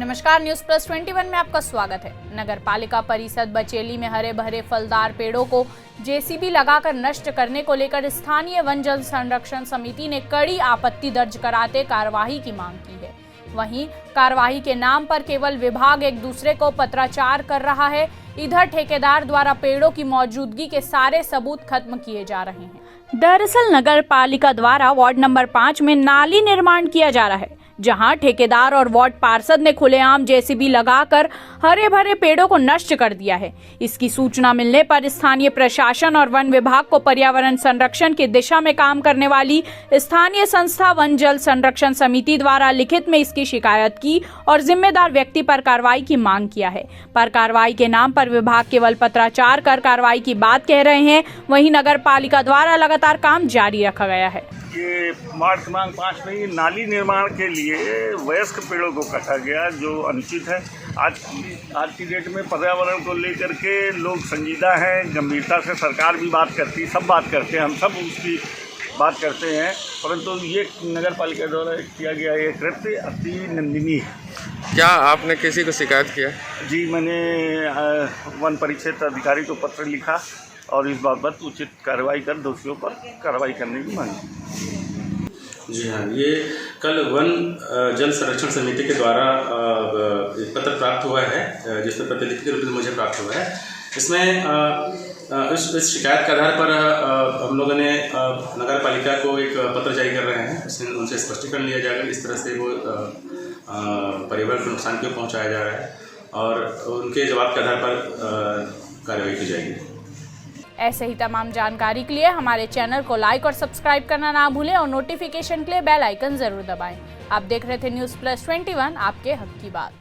नमस्कार, news plus 21 में आपका स्वागत है। नगर पालिका परिषद बचेली में हरे भरे फलदार पेड़ों को जेसीबी लगाकर नष्ट करने को लेकर स्थानीय वन जल संरक्षण समिति ने कड़ी आपत्ति दर्ज कराते कार्रवाई की मांग की है। वहीं कार्रवाई के नाम पर केवल विभाग एक दूसरे को पत्राचार कर रहा है। इधर ठेकेदार द्वारा पेड़ों की मौजूदगी के सारे सबूत खत्म किए जा रहे हैं। दरअसल नगर पालिका द्वारा वार्ड नंबर 5 में नाली निर्माण किया जा रहा है, जहां ठेकेदार और वार्ड पार्षद ने खुलेआम जेसीबी लगाकर हरे भरे पेड़ों को नष्ट कर दिया है। इसकी सूचना मिलने पर स्थानीय प्रशासन और वन विभाग को पर्यावरण संरक्षण की दिशा में काम करने वाली स्थानीय संस्था वन जल संरक्षण समिति द्वारा लिखित में इसकी शिकायत की और जिम्मेदार व्यक्ति पर कार्रवाई की मांग किया है। पर कार्रवाई के नाम पर विभाग केवल पत्राचार कर कार्रवाई की बात कह रहे हैं, वहीं नगर पालिका द्वारा लगातार काम जारी रखा गया है। ये वार्ड क्रमांक 5 में नाली निर्माण के लिए वयस्क पेड़ों को काटा गया, जो अनुचित है। आज की डेट में पर्यावरण को लेकर के लोग संजीदा हैं, गंभीरता से सरकार भी बात करती है, सब बात करते हैं, हम सब उसकी बात करते हैं, परंतु ये नगर पालिका द्वारा किया गया ये कृत्य अति निंदनीय है। क्या आपने किसी को शिकायत किया? जी, मैंने वन परिक्षेत्र अधिकारी को पत्र लिखा और इस बाबत उचित कार्रवाई कर दोषियों पर कार्रवाई करने की मांग की। जी हाँ, ये कल वन जल संरक्षण समिति के द्वारा पत्र प्राप्त हुआ है, जिसमें प्रतिलिपि के रूप में मुझे प्राप्त हुआ है। इसमें इस शिकायत के आधार पर हम लोगों ने नगर पालिका को एक पत्र जारी कर रहे हैं। इसमें उनसे स्पष्टीकरण लिया जाएगा इस तरह से वो पर्यावरण को नुकसान क्यों पहुँचाया जा रहा है, और उनके जवाब के आधार पर कार्रवाई की जाएगी। ऐसे ही तमाम जानकारी के लिए हमारे चैनल को लाइक और सब्सक्राइब करना ना भूलें और नोटिफिकेशन के लिए बेल आइकन जरूर दबाएं। आप देख रहे थे न्यूज प्लस 21, आपके हक की बात।